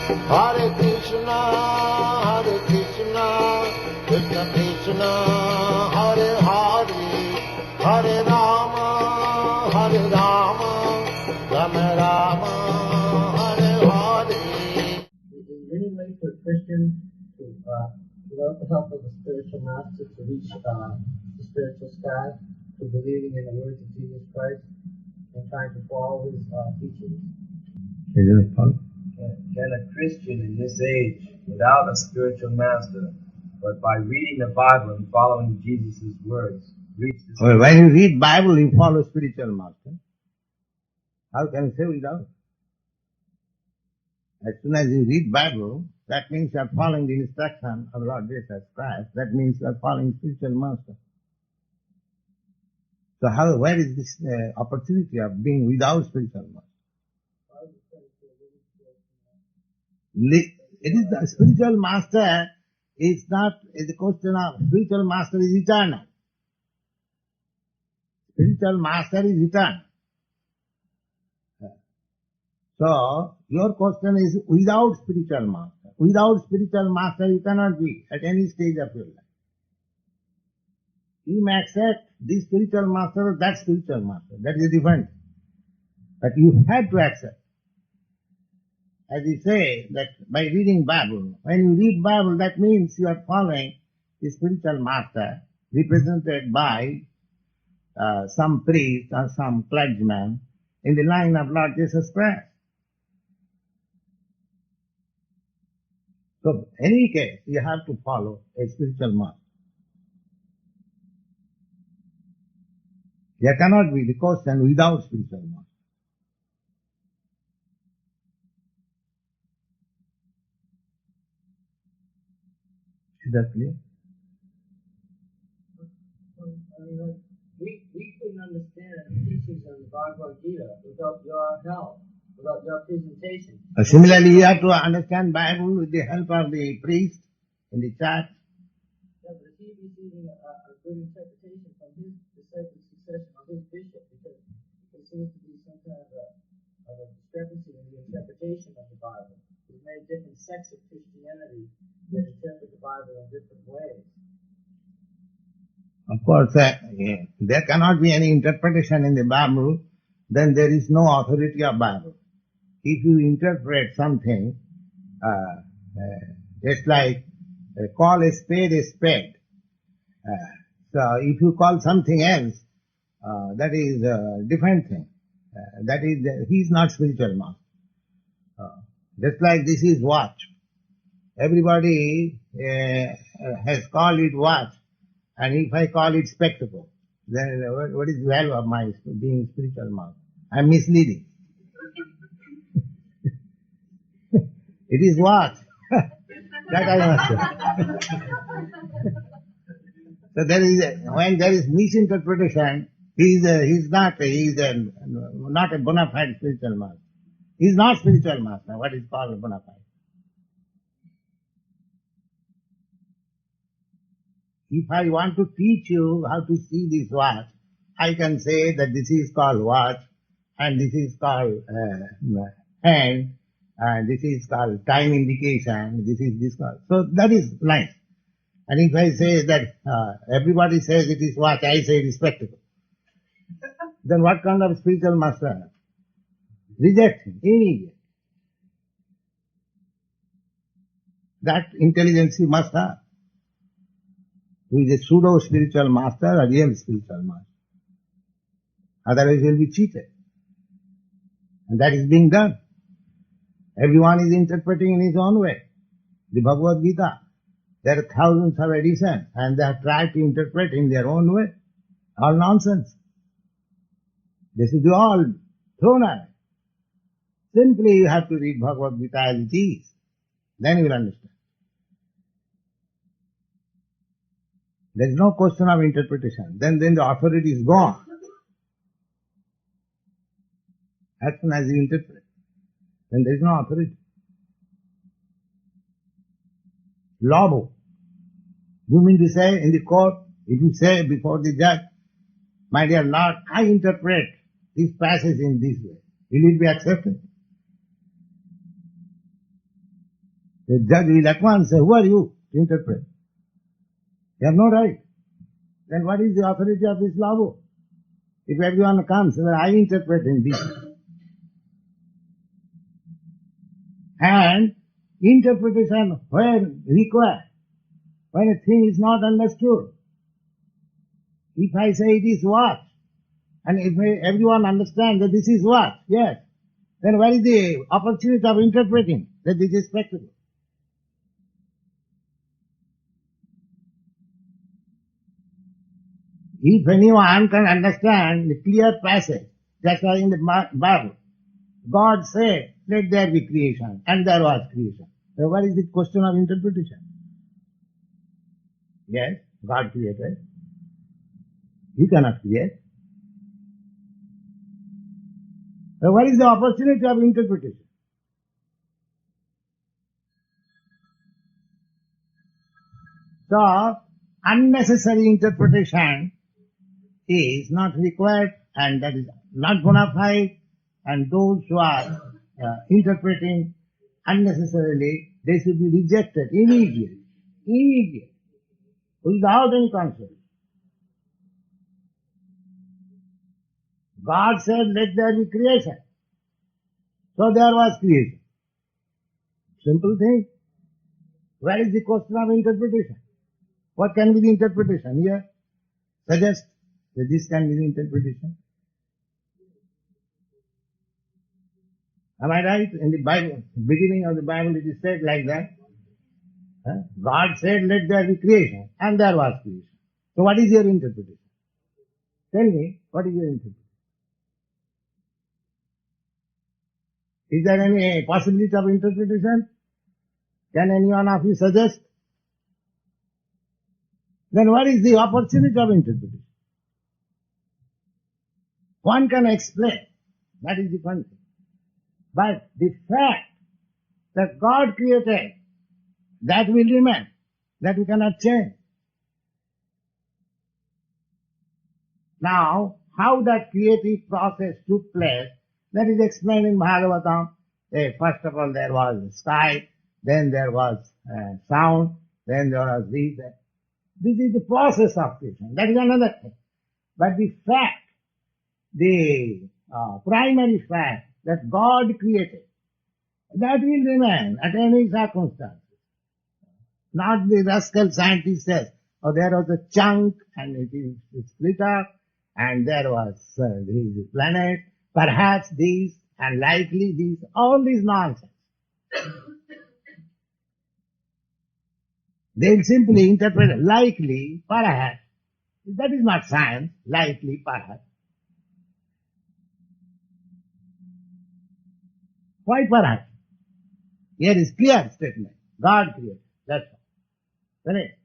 Hare Krishna, Krishna Krishna, Hare Hare, Hare Rama, Rama Rama, Hare Hare. Is there any way for a Christian to, without the help of a spiritual master, to reach the spiritual sky through believing in the words of Jesus Christ and trying to follow His teachings? Can a Christian in this age, without a spiritual master, but by reading the Bible and following Jesus' words, reach the Well, when you read Bible, you follow spiritual master. How can you say without? As soon as you read Bible, that means you are following the instruction of Lord Jesus Christ. That means you are following spiritual master. So where is this opportunity of being without spiritual master? It is the spiritual master is not the question of spiritual master is eternal. Spiritual master is eternal. So your question is without spiritual master. Without spiritual master you cannot be at any stage of your life. You may accept this spiritual master or that spiritual master. That is different. But you have to accept. As you say that by reading Bible, when you read Bible, that means you are following the spiritual master represented by some priest or some clergyman in the line of Lord Jesus Christ. So, in any case, you have to follow a spiritual master. There cannot be the question without spiritual master. Is that clear? We couldn't understand the teachings of the Bhagavad-Gita without your help, without your presentation. Similarly, you have to understand Bible with the help of the priest in the church. Yeah, but if he's receiving a good interpretation from his disciple succession or his bishop, because there seems to be some kind of a discrepancy in the interpretation of the Bible. There's many different sects of Christianity that interpret the Bible in different ways. Of course, there cannot be any interpretation in the Bible, then there is no authority of Bible. If you interpret something, just like call a spade a spade. So if you call something else, that is a different thing. That is, he is not spiritual master. Just like this is watch. Everybody has called it watch. And if I call it spectacle, then what is the value of my being spiritual master? I am misleading. It is watch. That I must say. So when there is misinterpretation, he is not a bona fide spiritual master. He is not spiritual master, what is called a bona fide. If I want to teach you how to see this watch, I can say that this is called watch, and this is called hand, and this is called time indication, this is this called. So that is nice. And if I say that everybody says it is watch, I say it is spectacle, then what kind of spiritual master? Reject him, immediate. That intelligence you must have. Who is a pseudo-spiritual master or real spiritual master. Otherwise you will be cheated. And that is being done. Everyone is interpreting in his own way. The Bhagavad Gita, there are thousands of editions and they have tried to interpret in their own way. All nonsense. This is all thrown away. Simply you have to read Bhagavad Gita as it is. Then you will understand. There is no question of interpretation. Then the authority is gone. As soon as you interpret, then there is no authority. Law book. You mean to say in the court, if you say before the judge, my dear Lord, I interpret this passage in this way, will it be accepted? The judge will at once say, who are you to interpret? You have no right. Then what is the authority of this law book? If everyone comes and I interpret in this. And interpretation when required, when a thing is not understood. If I say it is what, and if everyone understands that this is what, yes, then where is the opportunity of interpreting that this is practical? If anyone can understand the clear passage, just like in the Bible, God said, let there be creation, and there was creation. So what is the question of interpretation? Yes, God created. He cannot create. So what is the opportunity of interpretation? So, unnecessary interpretation is not required, and that is not bona fide, and those who are interpreting unnecessarily, they should be rejected immediately, without any consequence. God said, let there be creation. So there was creation. Simple thing. Where is the question of interpretation? What can be the interpretation here? Suggest that this can be the interpretation. Am I right? In the Bible, beginning of the Bible, it is said like that. God said, let there be creation, and there was creation. So what is your interpretation? Tell me, what is your interpretation? Is there any possibility of interpretation? Can any one of you suggest? Then what is the opportunity of interpretation? One can explain. That is the fun thing. But the fact that God created, that will remain. That we cannot change. Now, how that creative process took place, that is explained in Bhagavatam. First of all, there was sky, then there was sound, then there was this. This is the process of creation. That is another thing. But the fact, the primary fact that God created, that will remain at any circumstance. Not the rascal scientist says, oh, there was a chunk and it is split up, and there was the planet, perhaps this, and likely this, all this nonsense. They'll simply interpret likely, perhaps. That is not science, likely, perhaps. Why perhaps? Here is clear statement. God created. That's all. Correct?